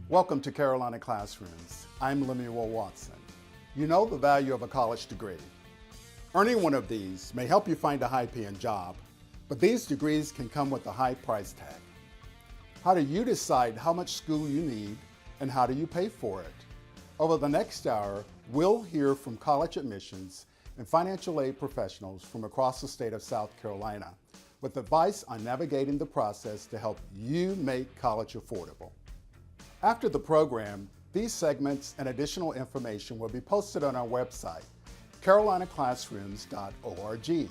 Welcome to Carolina Classrooms. I'm Lemuel Watson. You know the value of a college degree. Earning one of these may help you find a high-paying job, but these degrees can come with a high price tag. How do you decide how much school you need and how do you pay for it? Over the next hour, we'll hear from college admissions and financial aid professionals from across the state of South Carolina with advice on navigating the process to help you make college affordable. After the program, these segments and additional information will be posted on our website, carolinaclassrooms.org.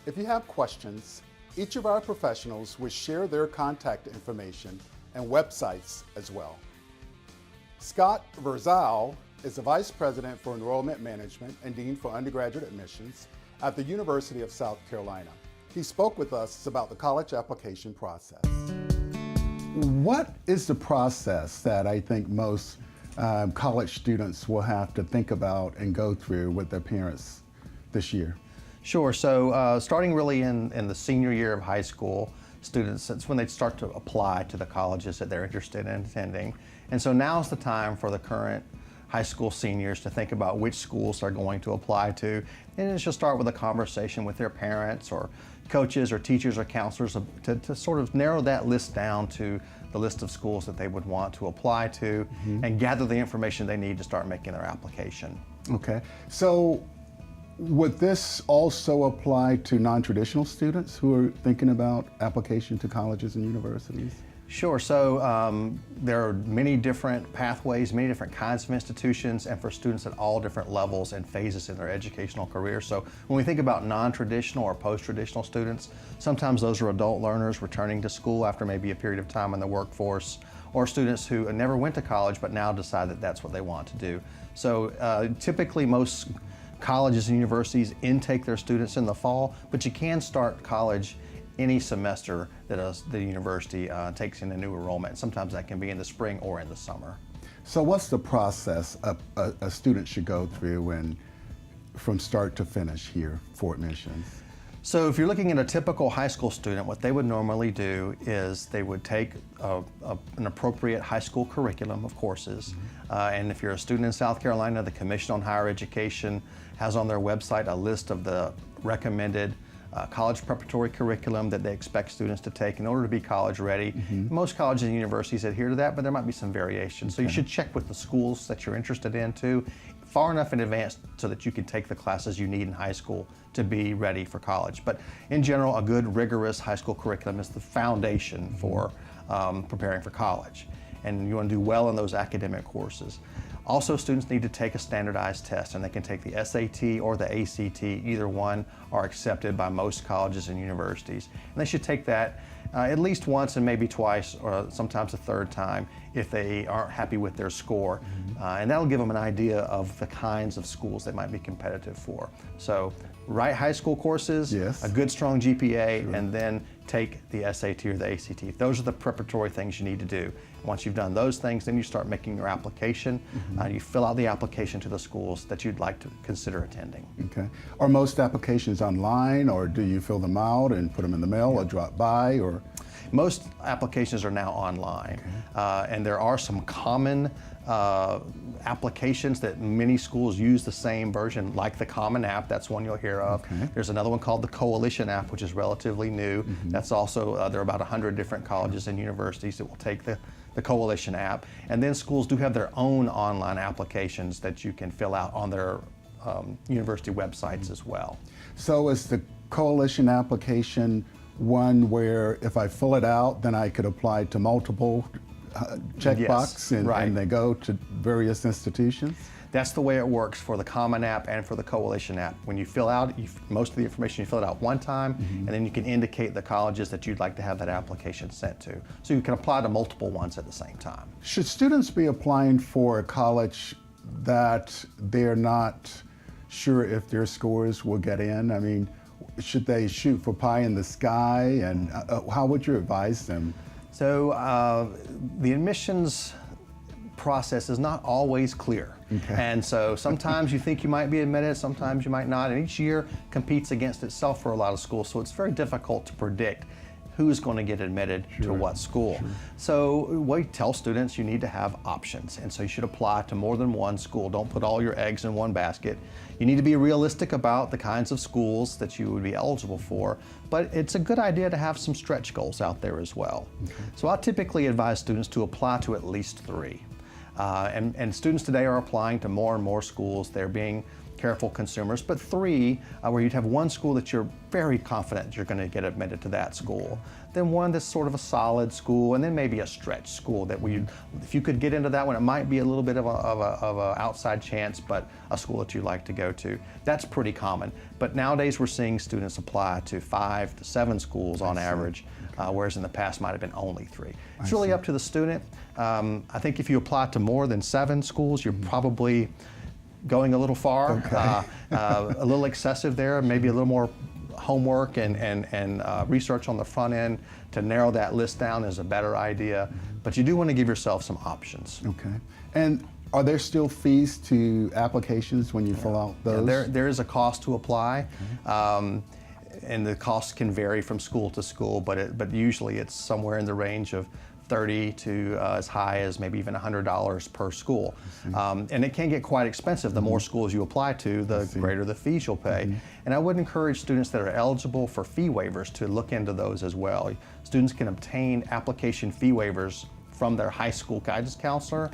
If you have questions, each of our professionals will share their contact information and websites as well. Scott Verzal is the Vice President for Enrollment Management and Dean for Undergraduate Admissions at the University of South Carolina. He spoke with us about the college application process. What is the process that I think most college students will have to think about and go through with their parents this year? Sure. So starting really in the senior year of high school, students, it's when they start to apply to the colleges that they're interested in attending. And so now's the time for the current high school seniors to think about which schools they're going to apply to. And it should start with a conversation with their parents or coaches or teachers or counselors to sort of narrow that list down to the list of schools that they would want to apply to and gather the information they need to start making their application. Okay. So would this also apply to non-traditional students who are thinking about application to colleges and universities? Sure. So there are many different pathways, many different kinds of institutions, and for students at all different levels and phases in their educational career. So when we think about non-traditional or post-traditional students, sometimes those are adult learners returning to school after maybe a period of time in the workforce, or students who never went to college but now decide that that's what they want to do. So typically most colleges and universities intake their students in the fall, but you can start college any semester that the university takes in a new enrollment. Sometimes that can be in the spring or in the summer. So what's the process a student should go through from start to finish here for admissions? So if you're looking at a typical high school student, what they would normally do is they would take an appropriate high school curriculum of courses. And if you're a student in South Carolina, the Commission on Higher Education has on their website a list of the recommended college preparatory curriculum that they expect students to take in order to be college ready. Most colleges and universities adhere to that, but there might be some variations. So you should check with the schools that you're interested in too, far enough in advance so that you can take the classes you need in high school to be ready for college. But in general, a good rigorous high school curriculum is the foundation for preparing for college. And you want to do well in those academic courses. Also, students need to take a standardized test, and they can take the SAT or the ACT. Either one are accepted by most colleges and universities. And they should take that at least once and maybe twice, or sometimes a third time if they aren't happy with their score. And that'll give them an idea of the kinds of schools they might be competitive for. So write high school courses, a good strong GPA, and then take the SAT or the ACT. Those are the preparatory things you need to do. Once you've done those things, then you start making your application. You fill out the application to the schools that you'd like to consider attending. Okay. Are most applications online, or do you fill them out and put them in the mail or drop by? Or most applications are now online, and there are some common applications that many schools use the same version, like the Common App. That's one you'll hear of. There's another one called the Coalition App, which is relatively new. That's also, there are about 100 different colleges and universities that will take the Coalition App. And then schools do have their own online applications that you can fill out on their university websites as well. So is the Coalition application one where if I fill it out, then I could apply to multiple checkbox and they go to various institutions? That's the way it works for the Common App and for the Coalition App. When you fill out, most of the information, you fill it out one time, and then you can indicate the colleges that you'd like to have that application sent to. So you can apply to multiple ones at the same time. Should students be applying for a college that they're not sure if their scores will get in? I mean, should they shoot for pie in the sky, and how would you advise them? So the admissions process is not always clear. And so sometimes you think you might be admitted, sometimes you might not, and each year competes against itself for a lot of schools, so it's very difficult to predict who's going to get admitted to what school. So we tell students you need to have options, and so you should apply to more than one school. Don't put all your eggs in one basket. You need to be realistic about the kinds of schools that you would be eligible for, but it's a good idea to have some stretch goals out there as well. So I typically advise students to apply to at least 3. And students today are applying to more and more schools. They're being careful consumers, but 3, where you'd have one school that you're very confident you're going to get admitted to that school, then one that's sort of a solid school, and then maybe a stretch school that if you could get into that one, it might be a little bit of a outside chance, but a school that you like to go to. That's pretty common. But nowadays we're seeing students apply to 5 to 7 schools on average, whereas in the past might have been only 3. It's really up to the student. I think if you apply to more than 7 schools, you're probably going a little far, a little excessive there, maybe a little more homework and research on the front end to narrow that list down is a better idea, but you do want to give yourself some options. Okay. And are there still fees to applications when you fill out those? Yeah, there is a cost to apply, and the cost can vary from school to school, but usually it's somewhere in the range of $30 to as high as maybe even $100 per school. And it can get quite expensive. The more schools you apply to, the greater the fees you'll pay. And I would encourage students that are eligible for fee waivers to look into those as well. Students can obtain application fee waivers from their high school guidance counselor.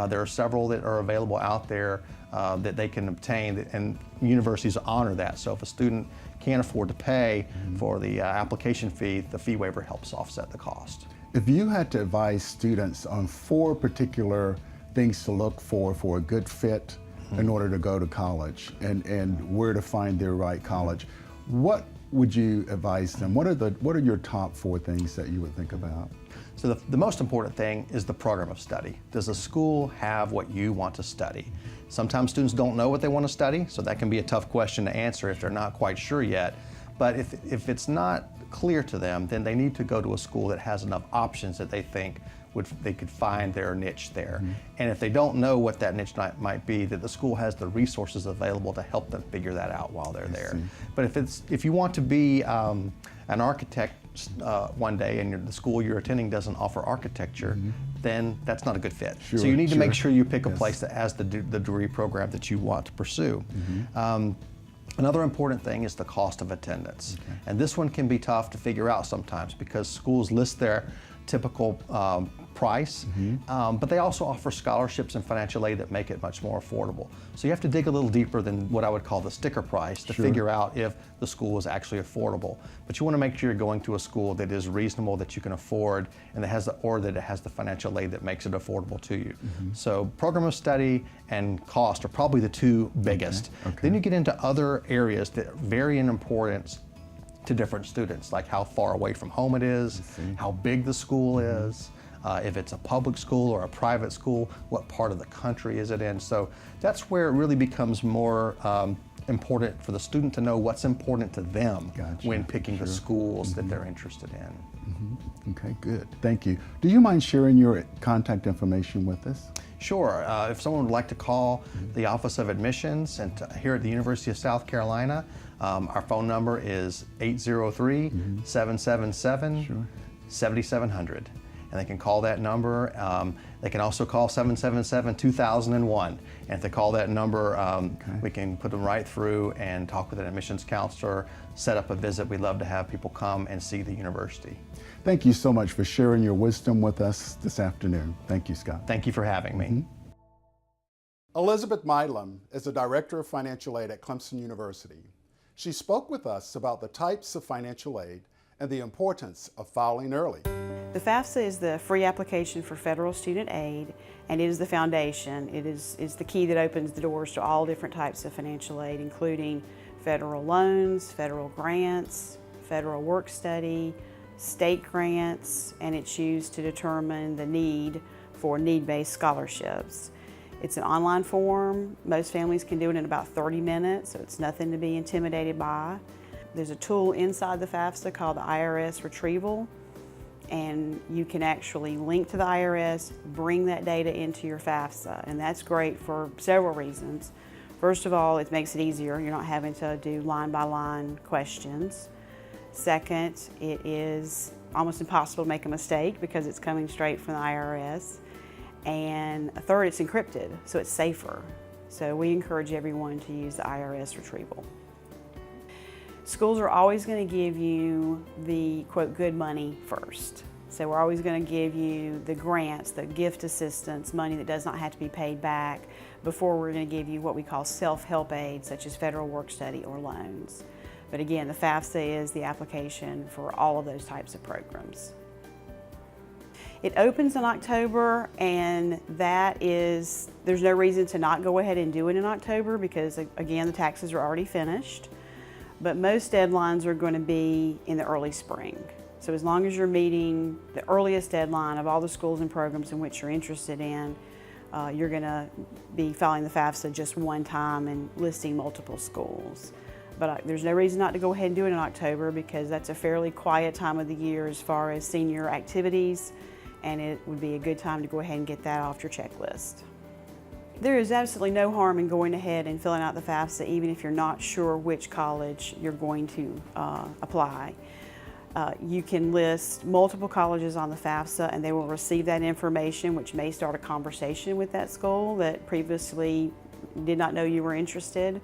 There are several that are available out there that they can obtain, and universities honor that. So if a student can't afford to pay for the application fee, the fee waiver helps offset the cost. If you had to advise students on 4 particular things to look for a good fit in order to go to college and where to find their right college, what would you advise them? What are your top 4 things that you would think about? So the most important thing is the program of study. Does the school have what you want to study? Sometimes students don't know what they want to study, so that can be a tough question to answer if they're not quite sure yet. But if it's not clear to them, then they need to go to a school that has enough options that they think they could find their niche there. And if they don't know what that niche might be, that the school has the resources available to help them figure that out while they're there. But if you want to be an architect one day and the school you're attending doesn't offer architecture, then that's not a good fit. So you need to make sure you pick a place that has the degree program that you want to pursue. Another important thing is the cost of attendance. And this one can be tough to figure out sometimes because schools list their typical price, but they also offer scholarships and financial aid that make it much more affordable. So you have to dig a little deeper than what I would call the sticker price to figure out if the school is actually affordable. But you want to make sure you're going to a school that is reasonable, that you can afford, and that it has the financial aid that makes it affordable to you. So program of study and cost are probably the 2 biggest. Then you get into other areas that vary in importance to different students, like how far away from home it is, how big the school is, if it's a public school or a private school, what part of the country is it in. So that's where it really becomes more important for the student to know what's important to them when picking the schools that they're interested in. Okay, good. Thank you. Do you mind sharing your contact information with us? Sure. If someone would like to call the Office of Admissions and here at the University of South Carolina, our phone number is 803-777-7700. And they can call that number. They can also call 777-2001. And if they call that number, we can put them right through and talk with an admissions counselor, set up a visit. We'd love to have people come and see the university. Thank you so much for sharing your wisdom with us this afternoon. Thank you, Scott. Thank you for having me. Elizabeth Milam is the Director of Financial Aid at Clemson University. She spoke with us about the types of financial aid and the importance of filing early. The FAFSA is the free application for federal student aid, and it is the foundation. It is the key that opens the doors to all different types of financial aid, including federal loans, federal grants, federal work study, state grants, and it's used to determine the need for need-based scholarships. It's an online form. Most families can do it in about 30 minutes, so it's nothing to be intimidated by. There's a tool inside the FAFSA called the IRS Retrieval, and you can actually link to the IRS, bring that data into your FAFSA, and that's great for several reasons. First of all, it makes it easier. You're not having to do line-by-line questions. Second, it is almost impossible to make a mistake because it's coming straight from the IRS. And third, it's encrypted, so it's safer. So we encourage everyone to use the IRS retrieval. Schools are always going to give you the, quote, good money first. So we're always going to give you the grants, the gift assistance, money that does not have to be paid back, before we're going to give you what we call self-help aid, such as federal work study or loans. But again, the FAFSA is the application for all of those types of programs. It opens in October, and there's no reason to not go ahead and do it in October because, again, the taxes are already finished. But most deadlines are going to be in the early spring. So as long as you're meeting the earliest deadline of all the schools and programs in which you're interested in, you're going to be filing the FAFSA just one time and listing multiple schools. But there's no reason not to go ahead and do it in October because that's a fairly quiet time of the year as far as senior activities, and it would be a good time to go ahead and get that off your checklist. There is absolutely no harm in going ahead and filling out the FAFSA even if you're not sure which college you're going to apply. You can list multiple colleges on the FAFSA and they will receive that information, which may start a conversation with that school that previously did not know you were interested.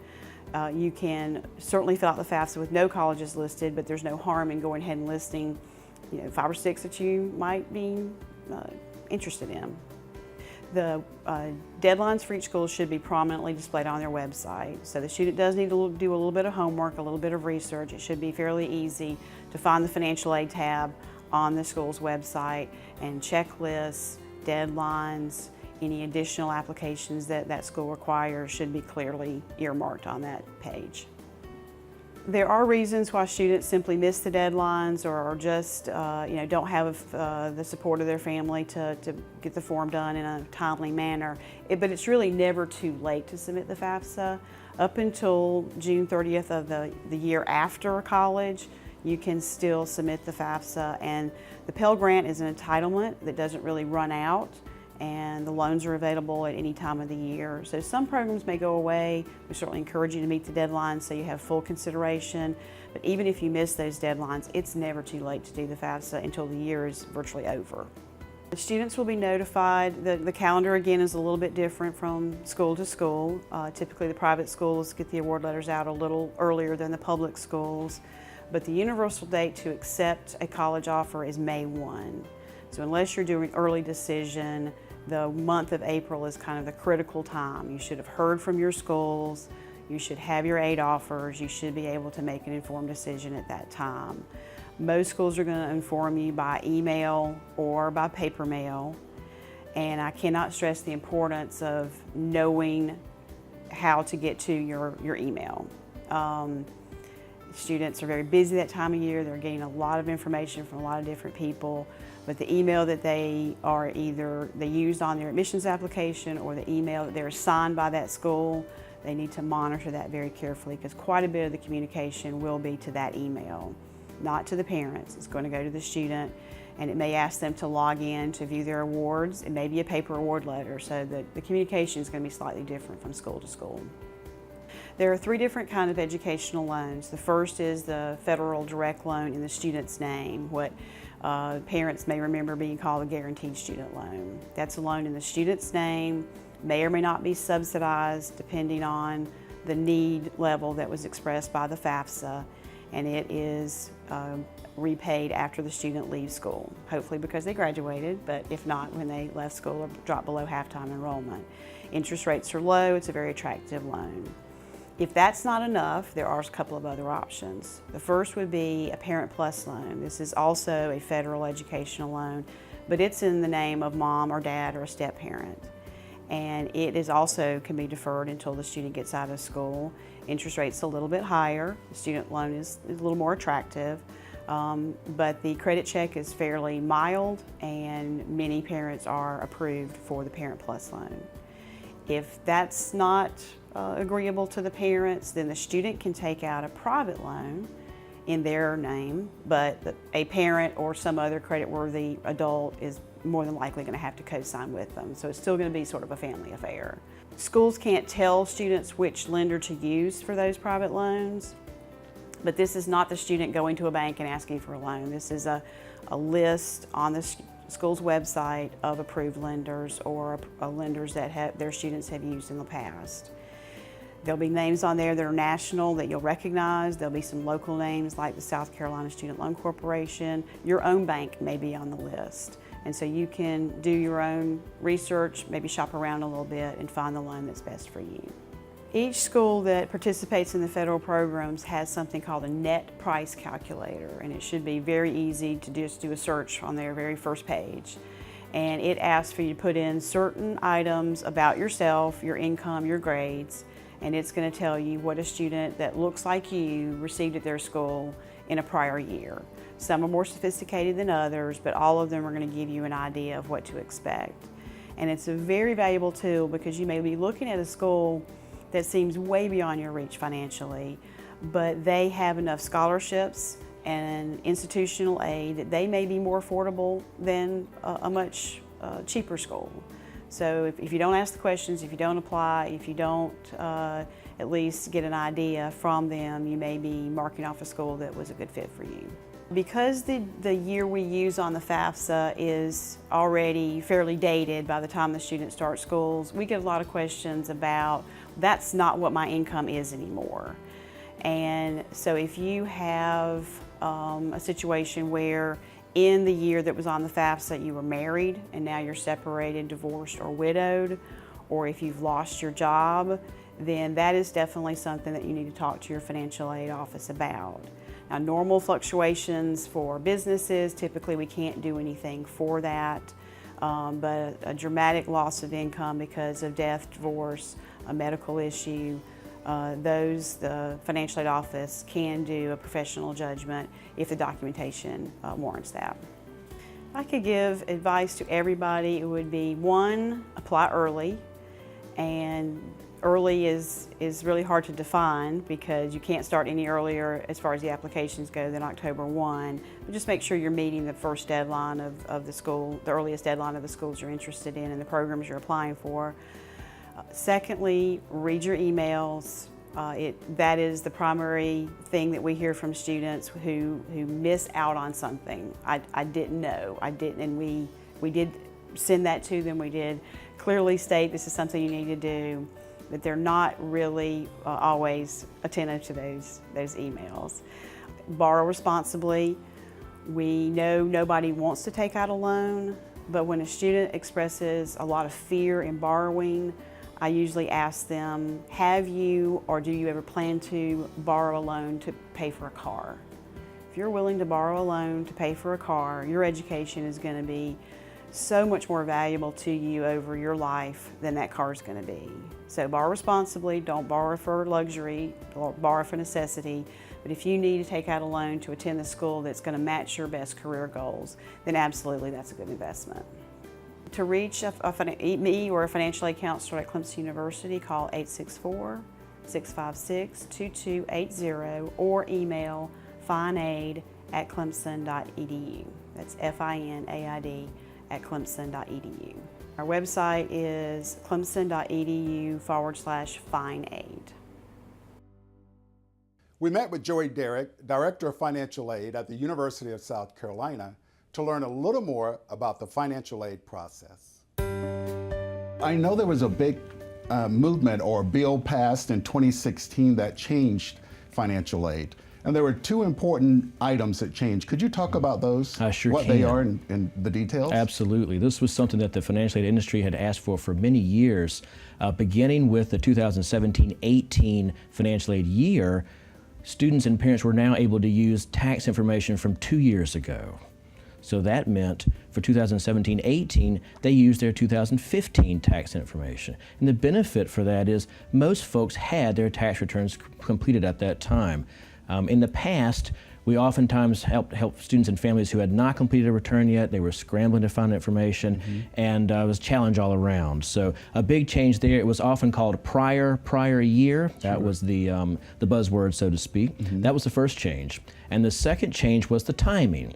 You can certainly fill out the FAFSA with no colleges listed, but there's no harm in going ahead and listing 5 or 6 that you might be interested in. The deadlines for each school should be prominently displayed on their website. So the student does need to do a little bit of homework, a little bit of research. It should be fairly easy to find the financial aid tab on the school's website, and checklists, deadlines, any additional applications that that school requires should be clearly earmarked on that page. There are reasons why students simply miss the deadlines or just don't have the support of their family to get the form done in a timely manner. But it's really never too late to submit the FAFSA. Up until June 30th of the year after college, you can still submit the FAFSA, and the Pell Grant is an entitlement that doesn't really run out, and the loans are available at any time of the year. So some programs may go away. We certainly encourage you to meet the deadlines so you have full consideration. But even if you miss those deadlines, it's never too late to do the FAFSA until the year is virtually over. The students will be notified. The calendar, again, is a little bit different from school to school. Typically, the private schools get the award letters out a little earlier than the public schools. But the universal date to accept a college offer is May 1. So unless you're doing early decision, the month of April is kind of the critical time. You should have heard from your schools, you should have your aid offers, you should be able to make an informed decision at that time. Most schools are going to inform you by email or by paper mail, and I cannot stress the importance of knowing how to get to your email. Students are very busy that time of year. They're getting a lot of information from a lot of different people, but the email that they used on their admissions application or the email that they're assigned by that school, they need to monitor that very carefully because quite a bit of the communication will be to that email, not to the parents. It's going to go to the student, and it may ask them to log in to view their awards. It may be a paper award letter, so the communication is going to be slightly different from school to school. There are 3 different kinds of educational loans. The first is the federal direct loan in the student's name, what parents may remember being called a guaranteed student loan. That's a loan in the student's name, may or may not be subsidized depending on the need level that was expressed by the FAFSA, and it is repaid after the student leaves school, hopefully because they graduated, but if not, when they left school or dropped below half-time enrollment. Interest rates are low, it's a very attractive loan. If that's not enough, there are a couple of other options. The first would be a Parent Plus loan. This is also a federal educational loan, but it's in the name of mom or dad or a step-parent. And it is also can be deferred until the student gets out of school. Interest rate's a little bit higher. The student loan is a little more attractive, but the credit check is fairly mild, and many parents are approved for the Parent Plus loan. If that's not agreeable to the parents, then the student can take out a private loan in their name, but a parent or some other credit-worthy adult is more than likely going to have to co-sign with them. So it's still going to be sort of a family affair. Schools can't tell students which lender to use for those private loans, but this is not the student going to a bank and asking for a loan. This is a a list on the school's website of approved lenders or lenders that their students have used in the past. There'll be names on there that are national that you'll recognize. There'll be some local names like the South Carolina Student Loan Corporation. Your own bank may be on the list. And so you can do your own research, maybe shop around a little bit and find the loan that's best for you. Each school that participates in the federal programs has something called a net price calculator, and it should be very easy to just do a search on their very first page. And it asks for you to put in certain items about yourself, your income, your grades, and it's going to tell you what a student that looks like you received at their school in a prior year. Some are more sophisticated than others, but all of them are going to give you an idea of what to expect. And it's a very valuable tool because you may be looking at a school that seems way beyond your reach financially, but they have enough scholarships and institutional aid that they may be more affordable than a much cheaper school. So if you don't ask the questions, if you don't apply, if you don't at least get an idea from them, you may be marking off a school that was a good fit for you. Because the year we use on the FAFSA is already fairly dated by the time the student starts schools, we get a lot of questions about, that's not what my income is anymore. And so if you have a situation where in the year that was on the FAFSA you were married and now you're separated, divorced, or widowed, or if you've lost your job, then that is definitely something that you need to talk to your financial aid office about. Now, normal fluctuations for businesses, typically we can't do anything for that, but a dramatic loss of income because of death, divorce, a medical issue, the financial aid office can do a professional judgment if the documentation warrants that. If I could give advice to everybody, it would be, one, apply early. And early is really hard to define because you can't start any earlier as far as the applications go than October 1. But just make sure you're meeting the first deadline of the school, the earliest deadline of the schools you're interested in and the programs you're applying for. Secondly, read your emails. That is the primary thing that we hear from students who miss out on something. I didn't know, and we did send that to them. We did clearly state this is something you need to do, but they're not really always attentive to those emails. Borrow responsibly. We know nobody wants to take out a loan, but when a student expresses a lot of fear in borrowing, I usually ask them, have you or do you ever plan to borrow a loan to pay for a car? If you're willing to borrow a loan to pay for a car, your education is going to be so much more valuable to you over your life than that car is going to be. So borrow responsibly, don't borrow for luxury, or borrow for necessity, but if you need to take out a loan to attend the school that's going to match your best career goals, then absolutely that's a good investment. To reach me or a financial aid counselor at Clemson University, call 864-656-2280 or email finaid@clemson.edu. That's FINAID@clemson.edu. Our website is clemson.edu/finaid. We met with Joey Derrick, Director of Financial Aid at the University of South Carolina, to learn a little more about the financial aid process. I know there was a big movement or bill passed in 2016 that changed financial aid. And there were two important items that changed. Could you talk about those? I sure what can. they are and the details? Absolutely. This was something that the financial aid industry had asked for many years. Beginning with the 2017-18 financial aid year, students and parents were now able to use tax information from 2 years ago. So that meant for 2017-18, they used their 2015 tax information. And the benefit for that is most folks had their tax returns completed at that time. In the past, we oftentimes helped students and families who had not completed a return yet. They were scrambling to find information, and it was a challenge all around. So a big change there. It was often called prior year. That was the buzzword, so to speak. That was the first change. And the second change was the timing.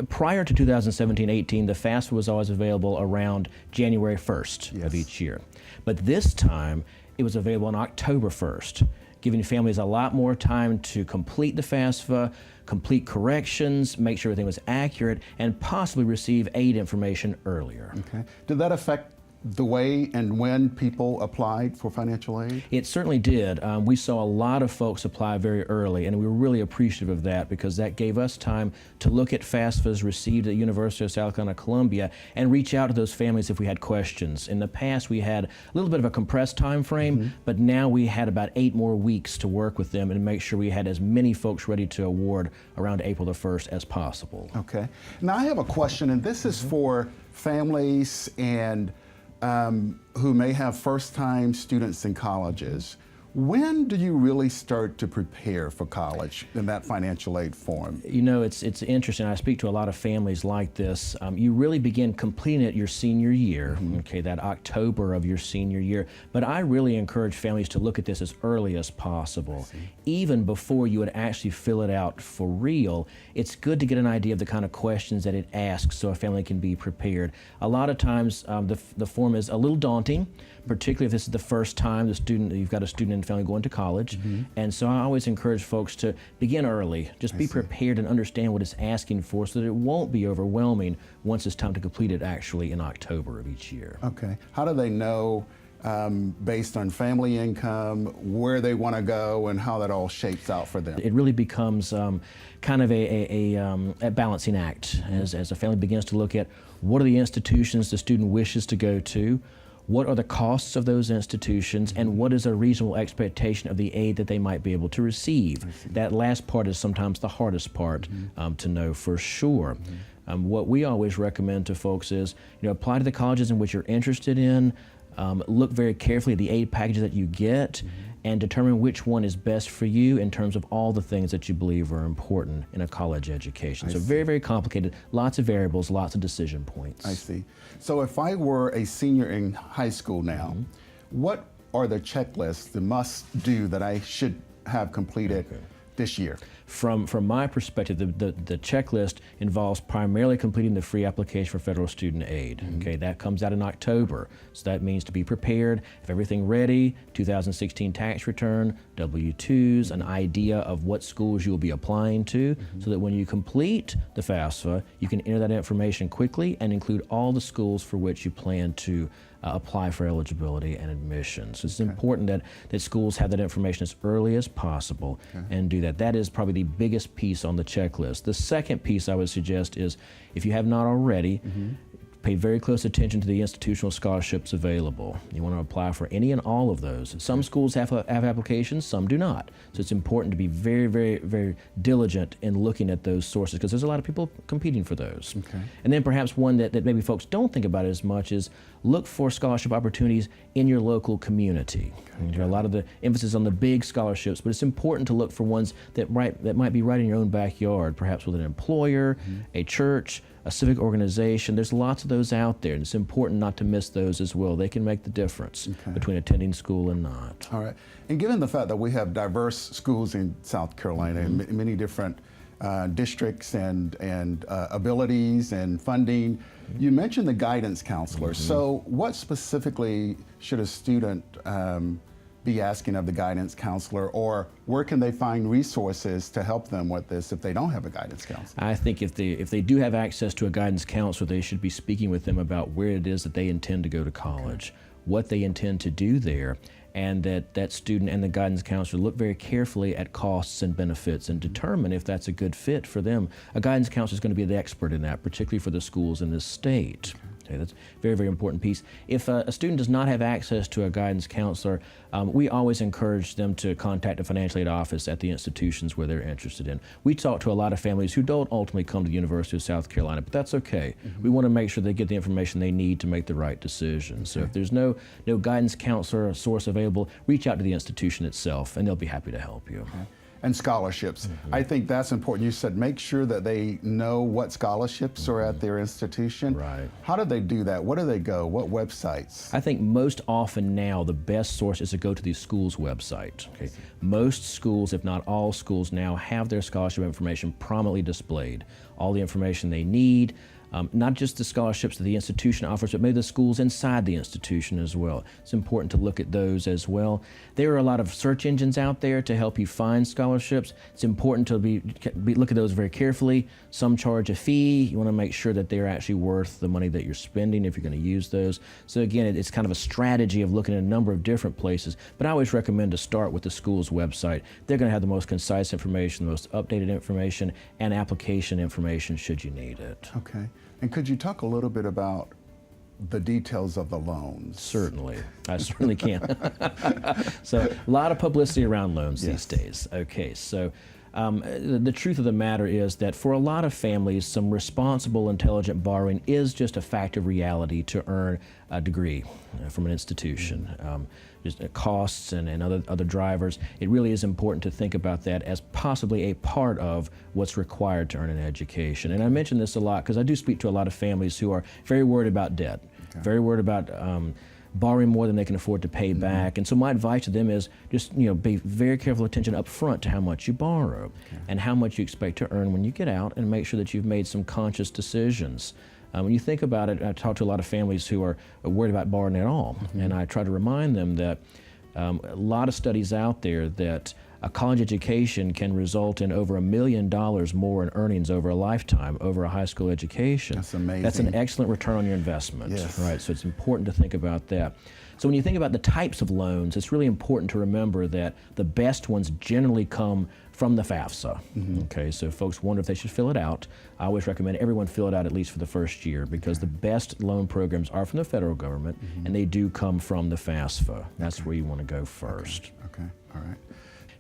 Prior to 2017-18, the FAFSA was always available around January 1st of each year. But this time, it was available on October 1st. giving families a lot more time to complete the FAFSA, complete corrections, make sure everything was accurate, and possibly receive aid information earlier. Okay. Did that affect the way and when people applied for financial aid? It certainly did. We saw a lot of folks apply very early, and we were really appreciative of that because that gave us time to look at FAFSAs received at the University of South Carolina, Columbia, and reach out to those families if we had questions. In the past, we had a little bit of a compressed time frame, but now we had about 8 more weeks to work with them and make sure we had as many folks ready to award around April the 1st as possible. Okay. Now I have a question, and this is for families and who may have first-time students in colleges. When do you really start to prepare for college in that financial aid form? You know, it's interesting. I speak to a lot of families like this. You really begin completing it your senior year, okay, that October of your senior year. But I really encourage families to look at this as early as possible. Even before you would actually fill it out for real, it's good to get an idea of the kind of questions that it asks so a family can be prepared. A lot of times the form is a little daunting, particularly if this is the first time you've got a student in the family going to college. And so I always encourage folks to begin early. Just be prepared and understand what it's asking for so that it won't be overwhelming once it's time to complete it actually in October of each year. Okay. How do they know, based on family income, where they want to go and how that all shapes out for them? It really becomes kind of a balancing act as a family begins to look at what are the institutions the student wishes to go to, what are the costs of those institutions, and what is a reasonable expectation of the aid that they might be able to receive. That last part is sometimes the hardest part to know for sure. What we always recommend to folks is, apply to the colleges in which you're interested in, look very carefully at the aid packages that you get, and determine which one is best for you in terms of all the things that you believe are important in a college education. So very, very complicated, lots of variables, lots of decision points. I see. So if I were a senior in high school now, what are the checklists, the must-do that I should have completed this year? From my perspective, the checklist involves primarily completing the free application for federal student aid. Okay, that comes out in October. So that means to be prepared, have everything ready, 2016 tax return, W-2s, an idea of what schools you will be applying to, so that when you complete the FAFSA, you can enter that information quickly and include all the schools for which you plan to apply for eligibility and admission. So it's important that schools have that information as early as possible and do that. That is probably the biggest piece on the checklist. The second piece I would suggest is, if you have not already, pay very close attention to the institutional scholarships available. You want to apply for any and all of those. Some schools have applications, some do not. So it's important to be very, very, very diligent in looking at those sources because there's a lot of people competing for those. And then perhaps one that maybe folks don't think about as much is look for scholarship opportunities in your local community. There are a lot of the emphasis on the big scholarships, but it's important to look for ones that might be right in your own backyard, perhaps with an employer, a church, a civic organization. There's lots of those out there, and it's important not to miss those as well. They can make the difference between attending school and not. All right. And given the fact that we have diverse schools in South Carolina and many different districts and abilities and funding, you mentioned the guidance counselor. So what specifically should a student be asking of the guidance counselor, or where can they find resources to help them with this if they don't have a guidance counselor? I think if they do have access to a guidance counselor, they should be speaking with them about where it is that they intend to go to college, what they intend to do there, and that student and the guidance counselor look very carefully at costs and benefits and determine if that's a good fit for them. A guidance counselor is going to be the expert in that, particularly for the schools in this state. Okay, that's a very, very important piece. If a student does not have access to a guidance counselor, we always encourage them to contact the financial aid office at the institutions where they're interested in. We talk to a lot of families who don't ultimately come to the University of South Carolina, but that's okay. We want to make sure they get the information they need to make the right decision. So if there's no guidance counselor or source available, reach out to the institution itself, and they'll be happy to help you. And scholarships. I think that's important. You said make sure that they know what scholarships are at their institution. Right. How do they do that? Where do they go? What websites? I think most often now the best source is to go to the school's website. Okay. Most schools, if not all schools now, have their scholarship information prominently displayed. All the information they need, not just the scholarships that the institution offers, but maybe the schools inside the institution as well. It's important to look at those as well. There are a lot of search engines out there to help you find scholarships. It's important to look at those very carefully. Some charge a fee. You want to make sure that they're actually worth the money that you're spending if you're going to use those. So again, it's kind of a strategy of looking at a number of different places, but I always recommend to start with the school's website. They're going to have the most concise information, the most updated information, and application information should you need it. Okay. And could you talk a little bit about the details of the loans? Certainly, I certainly can. So a lot of publicity around loans these days. Okay, so the truth of the matter is that for a lot of families, some responsible, intelligent borrowing is just a fact of reality to earn a degree from an institution. Just costs and other drivers. It really is important to think about that as possibly a part of what's required to earn an education. And I mention this a lot because I do speak to a lot of families who are very worried about debt, very worried about borrowing more than they can afford to pay back. And so my advice to them is just, pay very careful attention up front to how much you borrow and how much you expect to earn when you get out, and make sure that you've made some conscious decisions. When you think about it, I talk to a lot of families who are worried about borrowing at all, and I try to remind them that a lot of studies out there that a college education can result in over $1 million more in earnings over a lifetime, over a high school education. That's amazing. That's an excellent return on your investment, yes. Right? So it's important to think about that. So when you think about the types of loans, it's really important to remember that the best ones generally come from the FAFSA. Okay, so if folks wonder if they should fill it out, I always recommend everyone fill it out at least for the first year, because the best loan programs are from the federal government, and they do come from the FAFSA. That's where you want to go first. Okay, all right.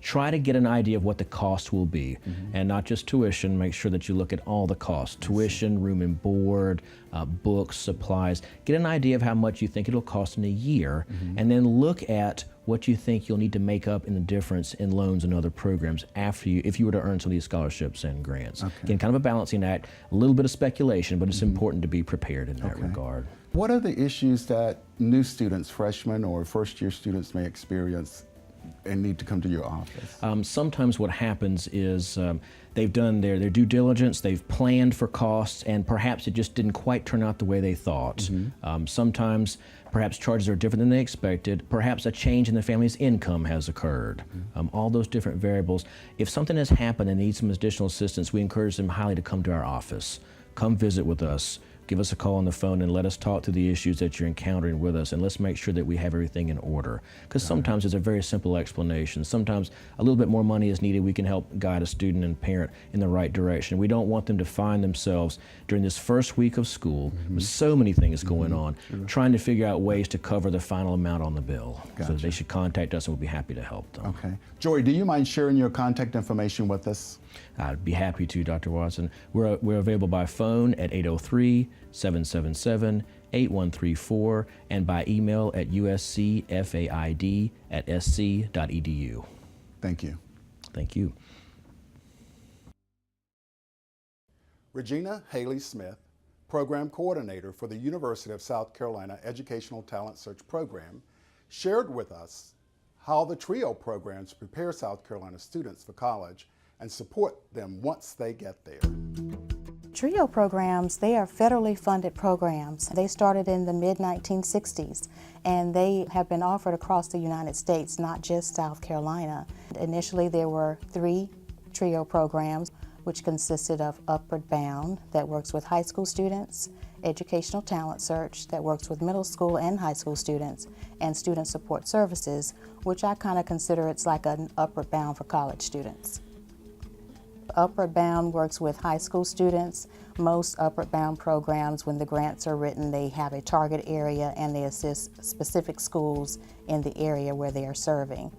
Try to get an idea of what the cost will be, and not just tuition. Make sure that you look at all the costs: tuition, room and board, books, supplies. Get an idea of how much you think it'll cost in a year, and then look at what you think you'll need to make up in the difference in loans and other programs if you were to earn some of these scholarships and grants. Again, kind of a balancing act, a little bit of speculation, but it's important to be prepared in that regard. What are the issues that new students, freshmen or first-year students may experience and need to come to your office? Sometimes what happens is they've done their due diligence, they've planned for costs, and perhaps it just didn't quite turn out the way they thought. Sometimes perhaps charges are different than they expected, perhaps a change in the family's income has occurred. All those different variables. If something has happened and needs some additional assistance, we encourage them highly to come to our office. Come visit with us. Give us a call on the phone and let us talk through the issues that you're encountering with us, and let's make sure that we have everything in order. Because sometimes it's a very simple explanation. Sometimes a little bit more money is needed. We can help guide a student and parent in the right direction. We don't want them to find themselves during this first week of school with so many things going on, trying to figure out ways to cover the final amount on the bill. So they should contact us and we'll be happy to help them. Okay. Joy, do you mind sharing your contact information with us? I'd be happy to, Dr. Watson. We're available by phone at 803-777-8134 and by email at uscfaid@sc.edu. Thank you. Thank you. Regina Hailey Smith, Program Coordinator for the University of South Carolina Educational Talent Search Program, shared with us how the TRIO programs prepare South Carolina students for college and support them once they get there. TRIO programs, they are federally funded programs. They started in the mid-1960s, and they have been offered across the United States, not just South Carolina. Initially, there were 3 TRIO programs, which consisted of Upward Bound, that works with high school students, Educational Talent Search, that works with middle school and high school students, and Student Support Services, which I kind of consider it's like an Upward Bound for college students. Upward Bound works with high school students. Most Upward Bound programs, when the grants are written, they have a target area and they assist specific schools in the area where they are serving.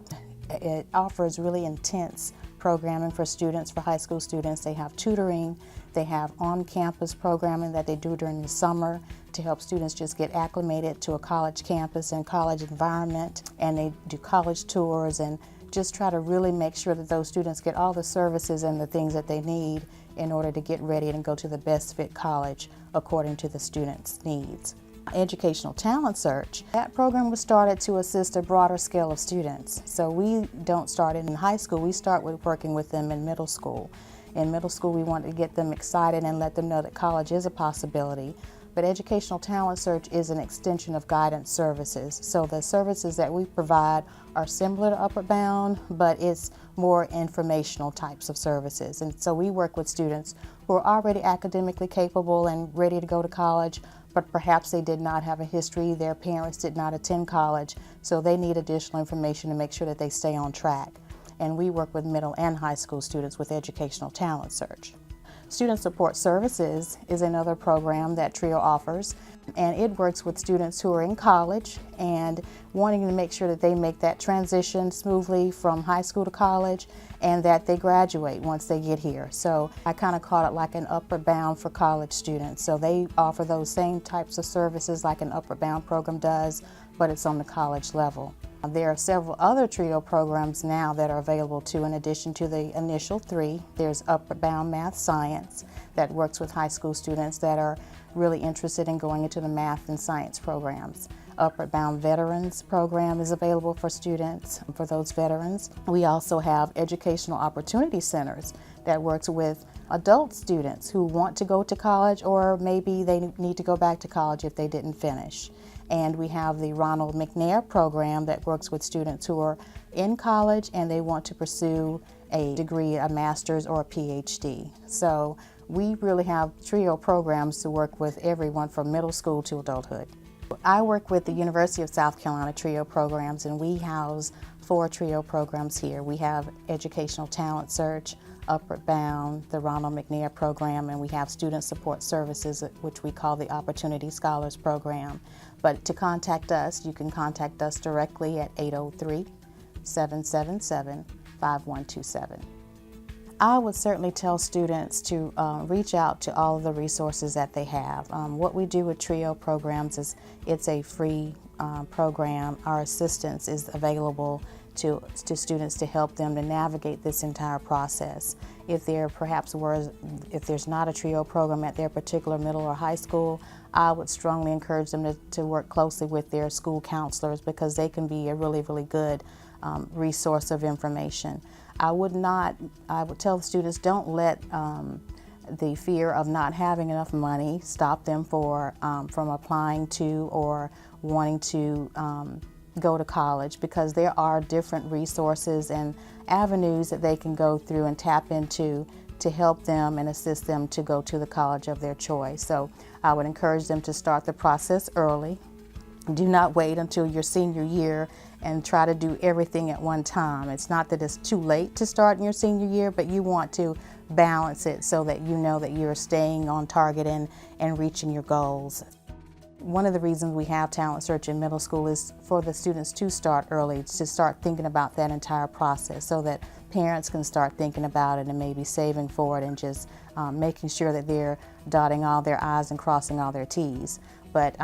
It offers really intense programming for students, for high school students. They have tutoring, they have on-campus programming that they do during the summer to help students just get acclimated to a college campus and college environment, and they do college tours and just try to really make sure that those students get all the services and the things that they need in order to get ready and go to the best fit college according to the students' needs. Educational Talent Search, that program was started to assist a broader scale of students. So we don't start in high school, we start with working with them in middle school. In middle school, we want to get them excited and let them know that college is a possibility. But Educational Talent Search is an extension of guidance services. So the services that we provide are similar to Upward Bound, but it's more informational types of services. And so we work with students who are already academically capable and ready to go to college, but perhaps they did not have a history, their parents did not attend college, so they need additional information to make sure that they stay on track. And we work with middle and high school students with Educational Talent Search. Student Support Services is another program that TRIO offers, and it works with students who are in college and wanting to make sure that they make that transition smoothly from high school to college and that they graduate once they get here. So I kind of call it like an Upward Bound for college students. So they offer those same types of services like an Upward Bound program does, but it's on the college level. There are several other TRIO programs now that are available too, in addition to the initial three. There's Upward Bound Math Science that works with high school students that are really interested in going into the math and science programs. Upward Bound Veterans program is available for students, for those veterans. We also have Educational Opportunity Centers that works with adult students who want to go to college, or maybe they need to go back to college if they didn't finish. And we have the Ronald McNair program that works with students who are in college and they want to pursue a degree, a master's or a PhD. So we really have TRIO programs to work with everyone from middle school to adulthood. I work with the University of South Carolina TRIO programs, and we house 4 TRIO programs here. We have Educational Talent Search, Upward Bound, the Ronald McNair program, and we have Student Support Services, which we call the Opportunity Scholars Program. But to contact us, you can contact us directly at 803-777-5127. I would certainly tell students to reach out to all of the resources that they have. What we do with TRIO programs is it's a free program. Our assistance is available to students to help them to navigate this entire process. If there's not a TRIO program at their particular middle or high school, I would strongly encourage them to work closely with their school counselors, because they can be a really, really good resource of information. I would tell the students, don't let the fear of not having enough money stop them from applying to or wanting to go to college, because there are different resources and avenues that they can go through and tap into to help them and assist them to go to the college of their choice. So I would encourage them to start the process early. Do not wait until your senior year and try to do everything at one time. It's not that it's too late to start in your senior year, but you want to balance it so that you know that you're staying on target and reaching your goals. One of the reasons we have Talent Search in middle school is for the students to start early, to start thinking about that entire process so that parents can start thinking about it and maybe saving for it and just making sure that they're dotting all their I's and crossing all their T's. But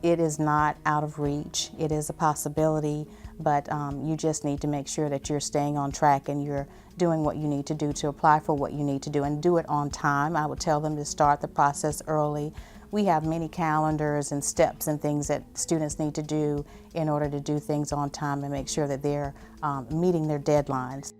it is not out of reach. It is a possibility, but you just need to make sure that you're staying on track and you're doing what you need to do to apply for what you need to do, and do it on time. I would tell them to start the process early. We have many calendars and steps and things that students need to do in order to do things on time and make sure that they're meeting their deadlines.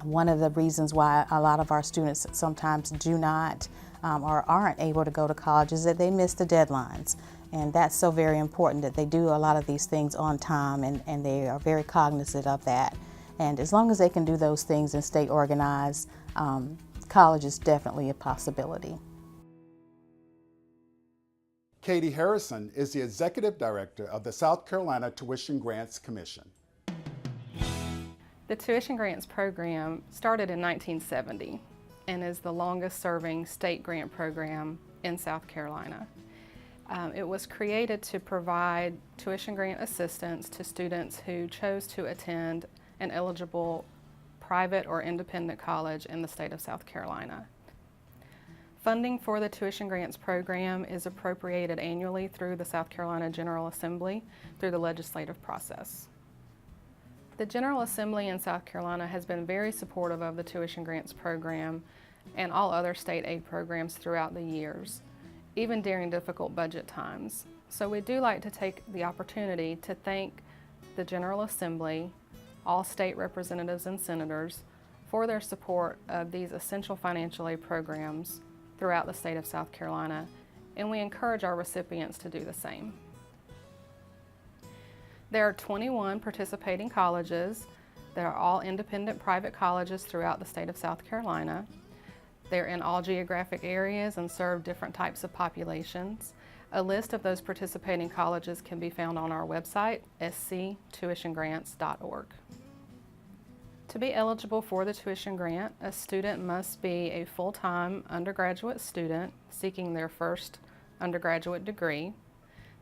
One of the reasons why a lot of our students sometimes do not or aren't able to go to college is that they miss the deadlines. And that's so very important that they do a lot of these things on time, and they are very cognizant of that. And as long as they can do those things and stay organized, college is definitely a possibility. Katie Harrison is the Executive Director of the South Carolina Tuition Grants Commission. The Tuition Grants program started in 1970 and is the longest serving state grant program in South Carolina. It was created to provide tuition grant assistance to students who chose to attend an eligible private or independent college in the state of South Carolina. Funding for the Tuition Grants program is appropriated annually through the South Carolina General Assembly through the legislative process. The General Assembly in South Carolina has been very supportive of the Tuition Grants program and all other state aid programs throughout the years, even during difficult budget times. So we do like to take the opportunity to thank the General Assembly, all state representatives and senators, for their support of these essential financial aid programs throughout the state of South Carolina, and we encourage our recipients to do the same. There are 21 participating colleges. They are all independent private colleges throughout the state of South Carolina. They're in all geographic areas and serve different types of populations. A list of those participating colleges can be found on our website, sctuitiongrants.org. To be eligible for the tuition grant, a student must be a full-time undergraduate student seeking their first undergraduate degree.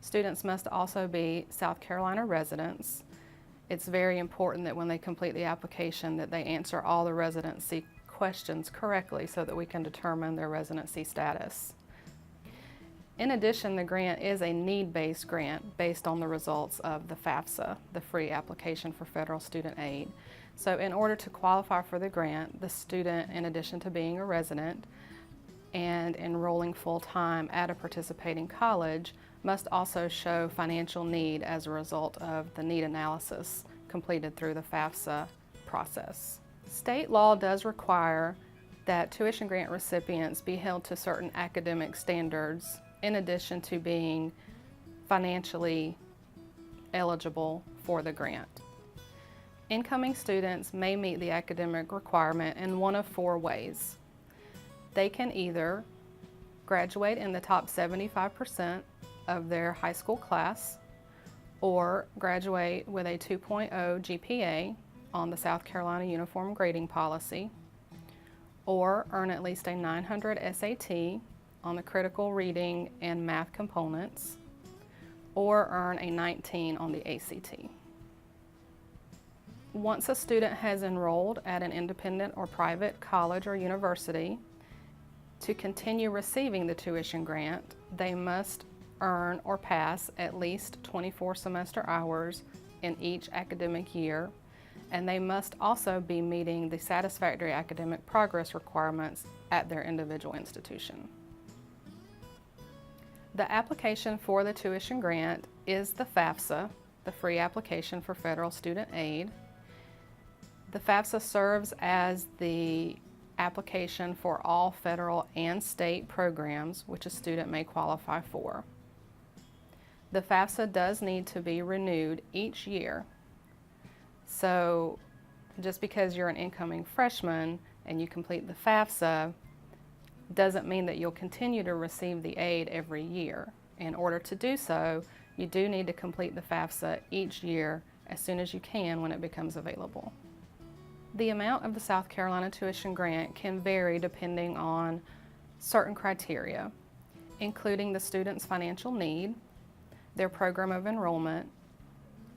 Students must also be South Carolina residents. It's very important that when they complete the application that they answer all the residency questions correctly so that we can determine their residency status. In addition, the grant is a need-based grant based on the results of the FAFSA, the free application for federal student aid. So in order to qualify for the grant, the student, in addition to being a resident and enrolling full-time at a participating college, must also show financial need as a result of the need analysis completed through the FAFSA process. State law does require that tuition grant recipients be held to certain academic standards in addition to being financially eligible for the grant. Incoming students may meet the academic requirement in one of 4 ways. They can either graduate in the top 75% of their high school class, or graduate with a 2.0 GPA on the South Carolina Uniform Grading Policy, or earn at least a 900 SAT on the critical reading and math components, or earn a 19 on the ACT. Once a student has enrolled at an independent or private college or university, to continue receiving the tuition grant, they must earn or pass at least 24 semester hours in each academic year, and they must also be meeting the satisfactory academic progress requirements at their individual institution. The application for the tuition grant is the FAFSA, the free application for federal student aid. The FAFSA serves as the application for all federal and state programs which a student may qualify for. The FAFSA does need to be renewed each year. So just because you're an incoming freshman and you complete the FAFSA doesn't mean that you'll continue to receive the aid every year. In order to do so, you do need to complete the FAFSA each year as soon as you can when it becomes available. The amount of the South Carolina tuition grant can vary depending on certain criteria, including the student's financial need, their program of enrollment,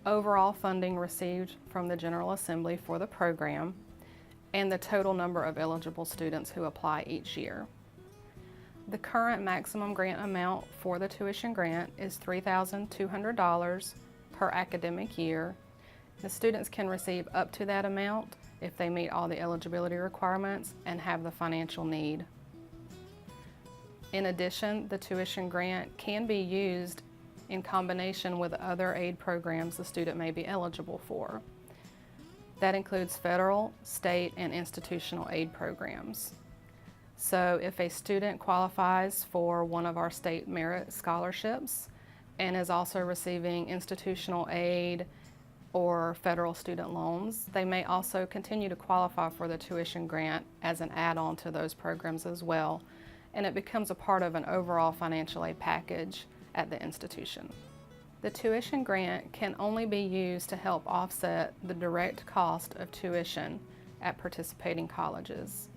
overall funding received from the General Assembly for the program, and the total number of eligible students who apply each year. The current maximum grant amount for the tuition grant is $3,200 per academic year. The students can receive up to that amount if they meet all the eligibility requirements and have the financial need. In addition, the tuition grant can be used in combination with other aid programs the student may be eligible for. That includes federal, state, and institutional aid programs. So if a student qualifies for one of our state merit scholarships and is also receiving institutional aid or federal student loans, they may also continue to qualify for the tuition grant as an add-on to those programs as well, and it becomes a part of an overall financial aid package at the institution. The tuition grant can only be used to help offset the direct cost of tuition at participating colleges.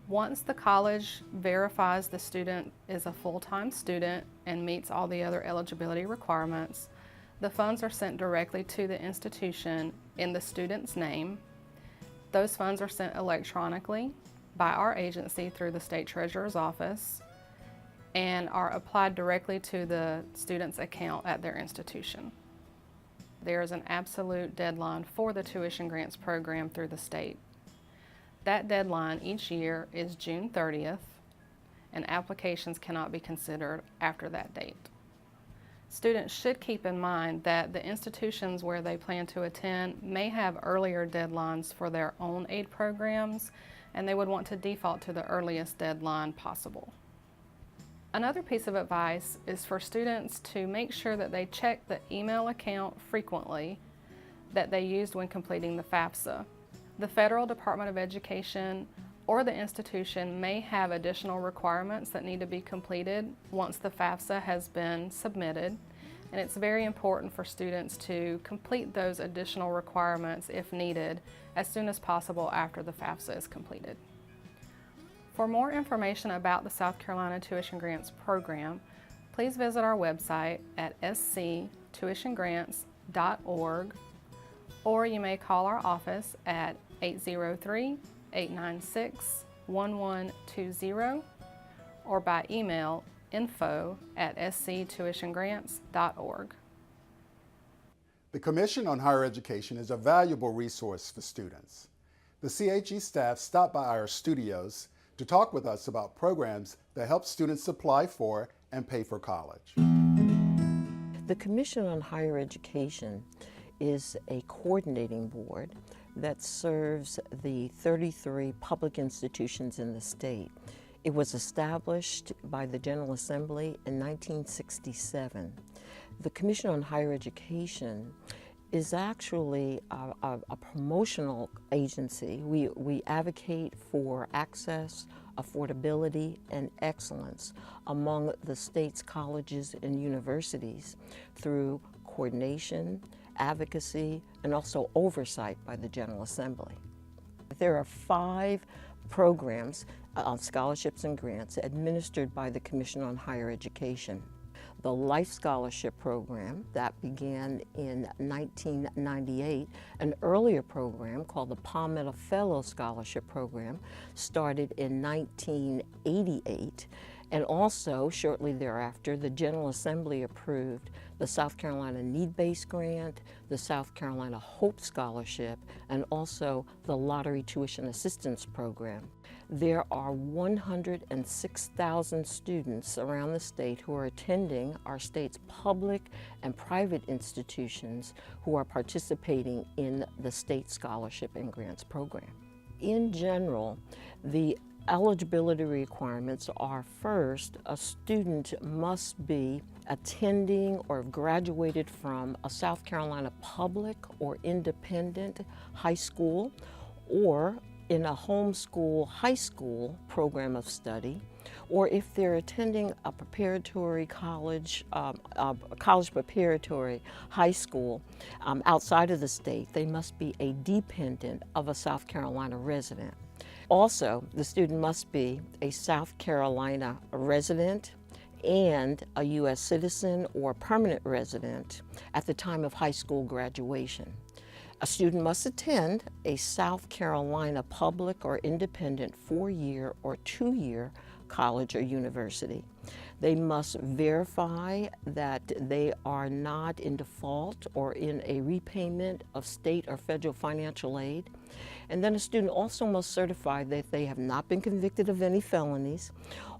Once the college verifies the student is a full-time student and meets all the other eligibility requirements, the funds are sent directly to the institution in the student's name. Those funds are sent electronically by our agency through the State Treasurer's Office and are applied directly to the student's account at their institution. There is an absolute deadline for the tuition grants program through the state. That deadline each year is June 30th, and applications cannot be considered after that date. Students should keep in mind that the institutions where they plan to attend may have earlier deadlines for their own aid programs, and they would want to default to the earliest deadline possible. Another piece of advice is for students to make sure that they check the email account frequently that they used when completing the FAFSA. The Federal Department of Education or the institution may have additional requirements that need to be completed once the FAFSA has been submitted, and it's very important for students to complete those additional requirements if needed as soon as possible after the FAFSA is completed. For more information about the South Carolina Tuition Grants Program, please visit our website at sctuitiongrants.org, or you may call our office at 803-896-1120, or by email info@sctuitiongrants.org. The Commission on Higher Education is a valuable resource for students. The CHE staff stopped by our studios to talk with us about programs that help students apply for and pay for college. The Commission on Higher Education is a coordinating board that serves the 33 public institutions in the state. It was established by the General Assembly in 1967. The Commission on Higher Education is actually a promotional agency. We advocate for access, affordability, and excellence among the state's colleges and universities through coordination, advocacy, and also oversight by the General Assembly. There are 5 programs on scholarships and grants administered by the Commission on Higher Education. The Life Scholarship Program that began in 1998, an earlier program called the Palmetto Fellows Scholarship Program started in 1988, and also shortly thereafter the General Assembly approved the South Carolina Need-Based Grant, the South Carolina Hope Scholarship, and also the Lottery Tuition Assistance Program. There are 106,000 students around the state who are attending our state's public and private institutions who are participating in the state scholarship and grants program. In general, the eligibility requirements are: first, a student must be attending or have graduated from a South Carolina public or independent high school, or in a homeschool high school program of study, or if they're attending a preparatory college, a college preparatory high school outside of the state, they must be a dependent of a South Carolina resident. Also, the student must be a South Carolina resident and a U.S. citizen or permanent resident at the time of high school graduation. A student must attend a South Carolina public or independent 4-year or 2-year college or university. They must verify that they are not in default or in a repayment of state or federal financial aid. And then a student also must certify that they have not been convicted of any felonies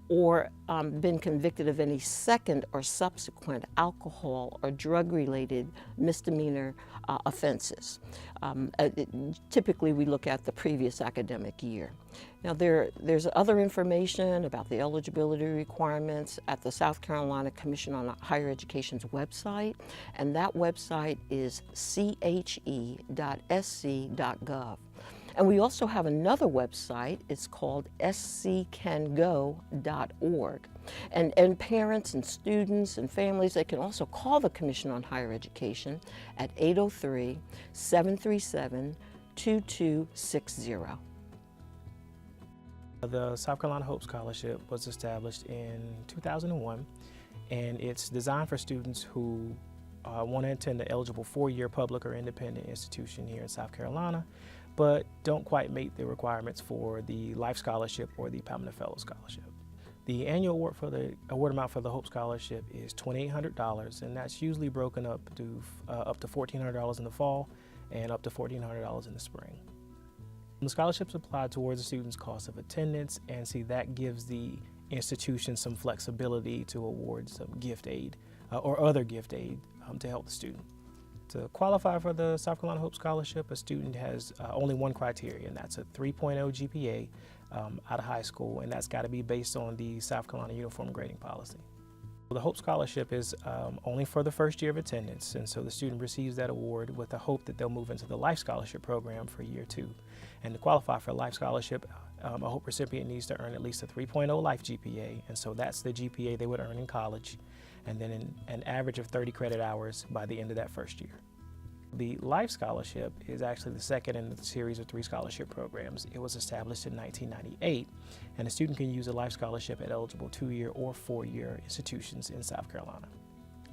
or been convicted of any second or subsequent alcohol or drug-related misdemeanor offenses. Typically, we look at the previous academic year. Now, there's other information about the eligibility requirements at the South Carolina Commission on Higher Education's website, and that website is che.sc.gov. And we also have another website. It's called sccango.org. And parents and students and families, they can also call the Commission on Higher Education at 803-737-2260. The South Carolina Hope Scholarship was established in 2001, and it's designed for students who want to attend an eligible 4-year public or independent institution here in South Carolina, but don't quite meet the requirements for the Life Scholarship or the Palmetto Fellows Scholarship. The annual award amount for the Hope Scholarship is $2,800, and that's usually broken up to $1,400 in the fall and up to $1,400 in the spring. The scholarships apply towards the student's cost of attendance, and that gives the institution some flexibility to award some gift aid or other gift aid to help the student. To qualify for the South Carolina Hope Scholarship, a student has only one criteria, and that's a 3.0 GPA out of high school, and that's got to be based on the South Carolina Uniform Grading Policy. The Hope Scholarship is only for the first year of attendance, and so the student receives that award with the hope that they'll move into the Life Scholarship program for year 2. And to qualify for a Life Scholarship, a Hope recipient needs to earn at least a 3.0 Life GPA, and so that's the GPA they would earn in college, and then an average of 30 credit hours by the end of that first year. The Life Scholarship is actually the second in the series of 3 scholarship programs. It was established in 1998, and a student can use a Life Scholarship at eligible 2-year or 4-year institutions in South Carolina.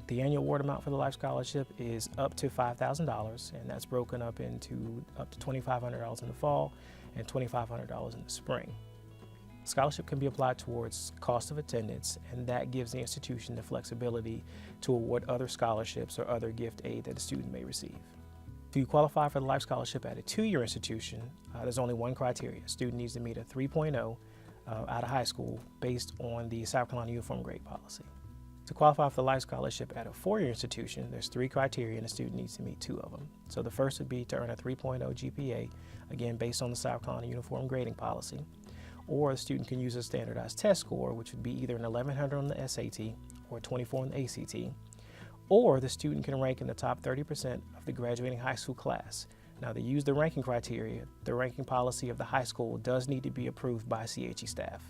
The annual award amount for the Life Scholarship is up to $5,000, and that's broken up into up to $2,500 in the fall and $2,500 in the spring. Scholarship can be applied towards cost of attendance, and that gives the institution the flexibility to award other scholarships or other gift aid that a student may receive. If you qualify for the Life Scholarship at a 2-year institution, there's only one criteria. A student needs to meet a 3.0 out of high school based on the South Carolina Uniform Grade Policy. To qualify for the Life Scholarship at a 4-year institution, there's 3 criteria, and a student needs to meet 2 of them. So the first would be to earn a 3.0 GPA, again based on the South Carolina Uniform Grading Policy. Or the student can use a standardized test score, which would be either an 1100 on the SAT or a 24 on the ACT. Or the student can rank in the top 30% of the graduating high school class. Now, to use the ranking criteria, the ranking policy of the high school does need to be approved by CHE staff.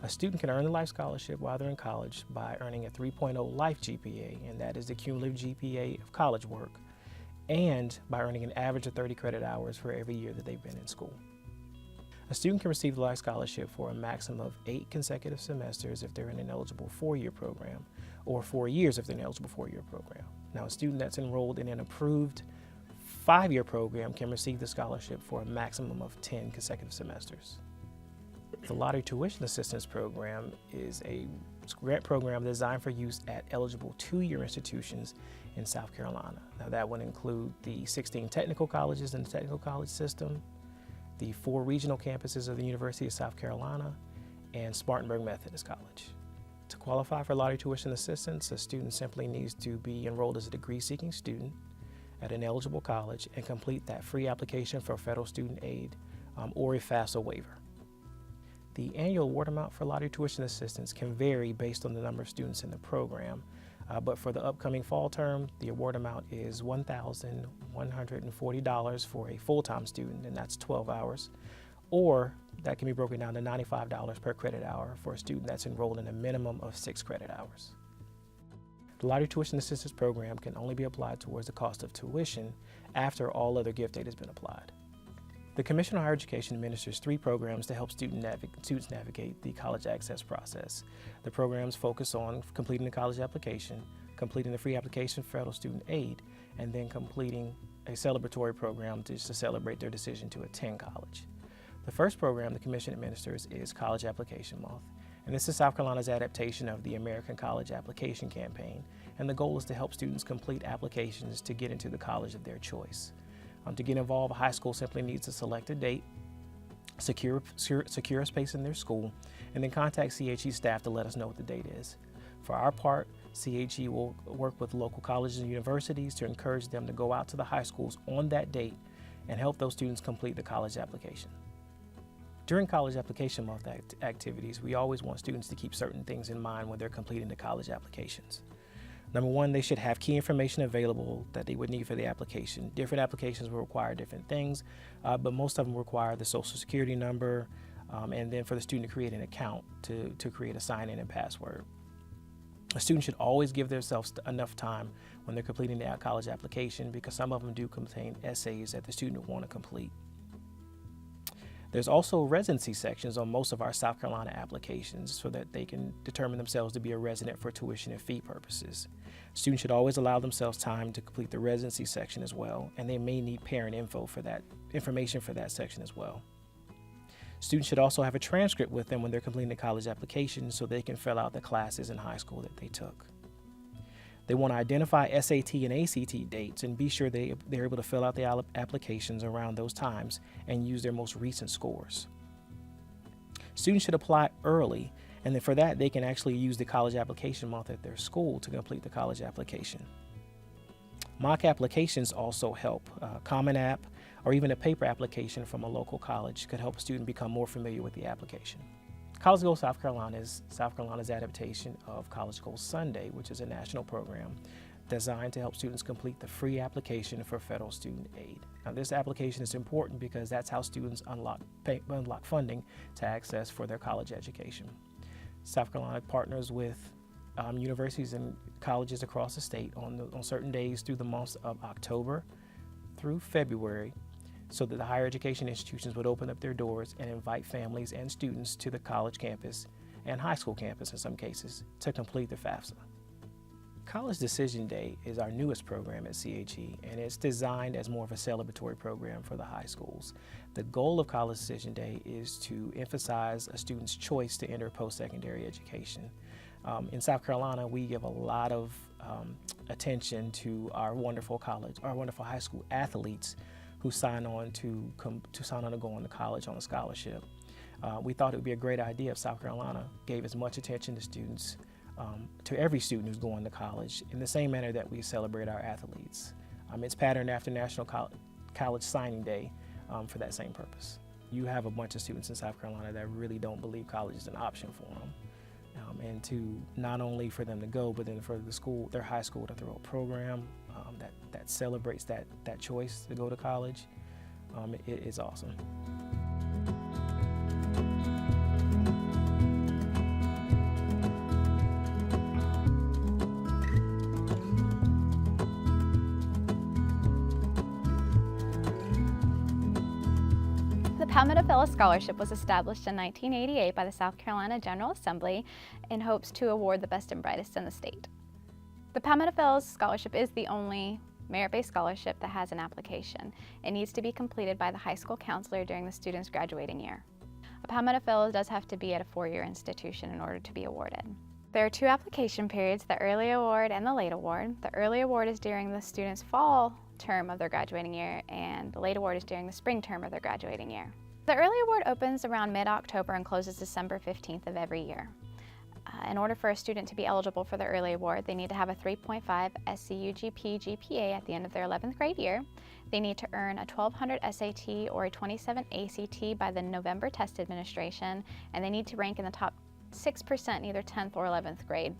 A student can earn the Life Scholarship while they're in college by earning a 3.0 Life GPA, and that is the cumulative GPA of college work, and by earning an average of 30 credit hours for every year that they've been in school. A student can receive the Life Scholarship for a maximum of 8 consecutive semesters if they're in an eligible 4-year program, or 4 years if they're in an eligible 4-year program. Now, a student that's enrolled in an approved 5-year program can receive the scholarship for a maximum of 10 consecutive semesters. The Lottery Tuition Assistance Program is a grant program designed for use at eligible 2-year institutions in South Carolina. Now, that would include the 16 technical colleges in the technical college system, the 4 regional campuses of the University of South Carolina, and Spartanburg Methodist College. To qualify for lottery tuition assistance, a student simply needs to be enrolled as a degree-seeking student at an eligible college and complete that free application for federal student aid or a FAFSA waiver. The annual award amount for lottery tuition assistance can vary based on the number of students in the program, but for the upcoming fall term, the award amount is $1,140 for a full-time student, and that's 12 hours, or that can be broken down to $95 per credit hour for a student that's enrolled in a minimum of 6 credit hours. The Lottery Tuition Assistance Program can only be applied towards the cost of tuition after all other gift aid has been applied. The Commission on Higher Education administers 3 programs to help students navigate the college access process. The programs focus on completing the college application, completing the free application for federal student aid, and then completing a celebratory program to celebrate their decision to attend college. The first program the Commission administers is College Application Month, and this is South Carolina's adaptation of the American College Application Campaign, and the goal is to help students complete applications to get into the college of their choice. To get involved, a high school simply needs to select a date, secure a space in their school, and then contact CHE staff to let us know what the date is. For our part, CHE will work with local colleges and universities to encourage them to go out to the high schools on that date and help those students complete the college application. During College Application Month activities, we always want students to keep certain things in mind when they're completing the college applications. Number 1, they should have key information available that they would need for the application. Different applications will require different things, but most of them require the social security number, and then for the student to create an account to create a sign-in and password. A student should always give themselves enough time when they're completing the college application, because some of them do contain essays that the student will want to complete. There's also residency sections on most of our South Carolina applications so that they can determine themselves to be a resident for tuition and fee purposes. Students should always allow themselves time to complete the residency section as well, and they may need parent information for that section as well. Students should also have a transcript with them when they're completing the college application so they can fill out the classes in high school that they took. They want to identify SAT and ACT dates and be sure they're able to fill out the applications around those times and use their most recent scores. Students should apply early And then for that, they can actually use the college application month at their school to complete the college application. Mock applications also help. Common App or even a paper application from a local college could help a student become more familiar with the application. College Goes South Carolina is South Carolina's adaptation of College Goes Sunday, which is a national program designed to help students complete the free application for federal student aid. Now, this application is important because that's how students unlock funding to access for their college education. South Carolina partners with universities and colleges across the state on certain days through the months of October through February, so that the higher education institutions would open up their doors and invite families and students to the college campus and high school campus in some cases to complete the FAFSA. College Decision Day is our newest program at CHE, and it's designed as more of a celebratory program for the high schools. The goal of College Decision Day is to emphasize a student's choice to enter post-secondary education. In South Carolina, we give a lot of attention to our wonderful high school athletes who sign on to go on to college on a scholarship. We thought it would be a great idea if South Carolina gave as much attention to students, to every student who's going to college, in the same manner that we celebrate our athletes. It's patterned after National College Signing Day for that same purpose. You have a bunch of students in South Carolina that really don't believe college is an option for them. And to not only for them to go, but then for their high school to throw a program that celebrates that choice to go to college, it is awesome. The Palmetto Fellows Scholarship was established in 1988 by the South Carolina General Assembly in hopes to award the best and brightest in the state. The Palmetto Fellows Scholarship is the only merit-based scholarship that has an application. It needs to be completed by the high school counselor during the student's graduating year. A Palmetto Fellow does have to be at a four-year institution in order to be awarded. There are two application periods, the early award and the late award. The early award is during the student's fall term of their graduating year, and the late award is during the spring term of their graduating year. The early award opens around mid-October and closes December 15th of every year. In order for a student to be eligible for the early award, they need to have a 3.5 SCUGP GPA at the end of their 11th grade year. They need to earn a 1200 SAT or a 27 ACT by the November test administration, and they need to rank in the top 6% in either 10th or 11th grade.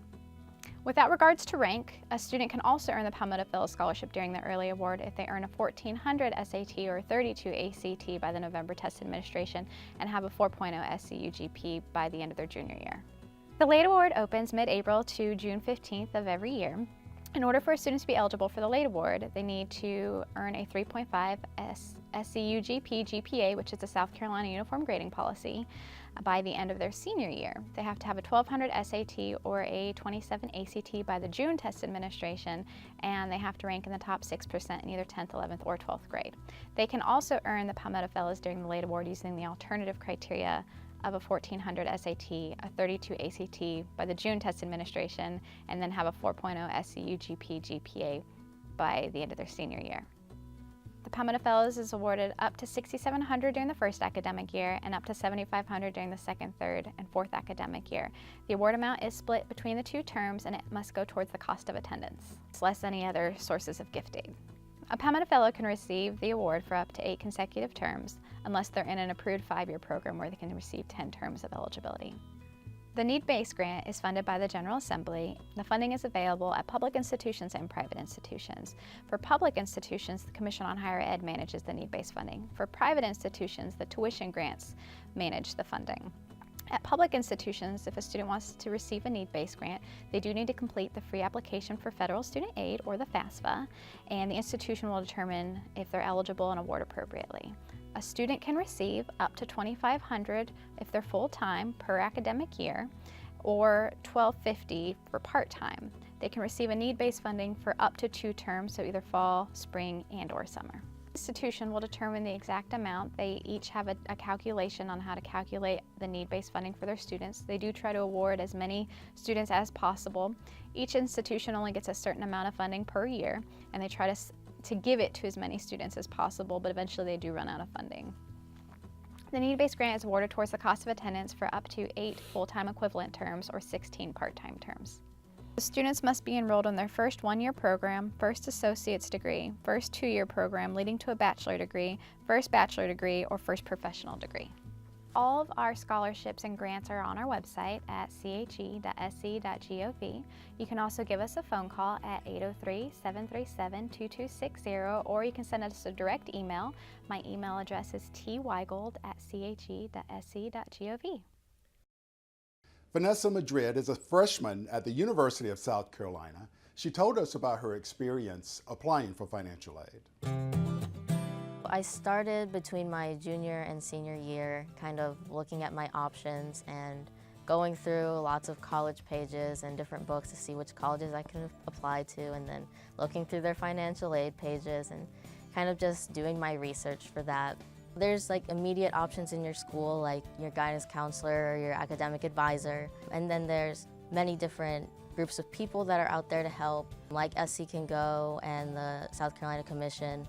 Without regards to rank, a student can also earn the Palmetto Fellows Scholarship during the early award if they earn a 1400 SAT or 32 ACT by the November test administration and have a 4.0 SCUGP by the end of their junior year. The late award opens mid-April to June 15th of every year. In order for a student to be eligible for the late award, they need to earn a 3.5 SCUGP GPA, which is the South Carolina Uniform Grading Policy, by the end of their senior year. They have to have a 1200 SAT or a 27 ACT by the June test administration, and they have to rank in the top 6% in either 10th, 11th, or 12th grade. They can also earn the Palmetto Fellows during the late award using the alternative criteria of a 1400 SAT, a 32 ACT by the June test administration, and then have a 4.0 SCUGP GPA by the end of their senior year. The Palmetto Fellows is awarded up to $6,700 during the first academic year and up to $7,500 during the second, third, and fourth academic year. The award amount is split between the two terms, and it must go towards the cost of attendance. It's less than any other sources of gift aid. A Palmetto Fellow can receive the award for up to 8 consecutive terms unless they're in an approved 5-year program where they can receive 10 terms of eligibility. The need-based grant is funded by the General Assembly. The funding is available at public institutions and private institutions. For public institutions, the Commission on Higher Ed manages the need-based funding. For private institutions, the tuition grants manage the funding. At public institutions, if a student wants to receive a need-based grant, they do need to complete the free application for federal student aid, or the FAFSA, and the institution will determine if they're eligible and award appropriately. A student can receive up to $2,500 if they're full-time per academic year, or $1,250 for part-time. They can receive a need-based funding for up to 2 terms, so either fall, spring, and/or summer. The institution will determine the exact amount. They each have a calculation on how to calculate the need-based funding for their students. They do try to award as many students as possible. Each institution only gets a certain amount of funding per year, and they try to give it to as many students as possible, but eventually they do run out of funding. The need-based grant is awarded towards the cost of attendance for up to 8 full-time equivalent terms or 16 part-time terms. The students must be enrolled in their first one-year program, first associate's degree, first two-year program leading to a bachelor degree, first bachelor degree, or first professional degree. All of our scholarships and grants are on our website at che.sc.gov. You can also give us a phone call at 803-737-2260, or you can send us a direct email. My email address is twygold@che.sc.gov. Vanessa Madrid is a freshman at the University of South Carolina. She told us about her experience applying for financial aid. I started between my junior and senior year, kind of looking at my options and going through lots of college pages and different books to see which colleges I could apply to, and then looking through their financial aid pages and kind of just doing my research for that. There's like immediate options in your school, like your guidance counselor or your academic advisor, and then there's many different groups of people that are out there to help, like SC Can Go and the South Carolina Commission.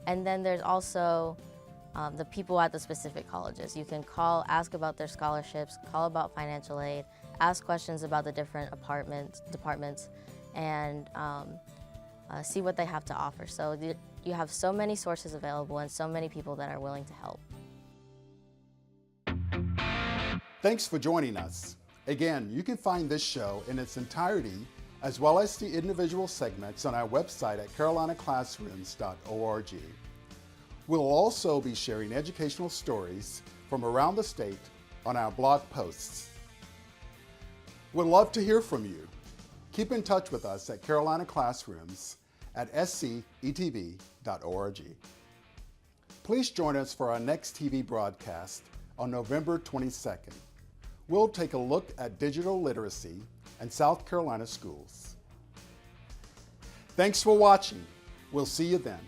And then there's also the people at the specific colleges. You can call, ask about their scholarships, call about financial aid, ask questions about the different departments, and see what they have to offer. So you have so many sources available and so many people that are willing to help. Thanks for joining us. Again, you can find this show in its entirety as well as the individual segments on our website at carolinaclassrooms.org. We'll also be sharing educational stories from around the state on our blog posts. We'd love to hear from you. Keep in touch with us at Carolina Classrooms at scetv.org. Please join us for our next TV broadcast on November 22nd. We'll take a look at digital literacy and South Carolina schools. Thanks for watching. We'll see you then.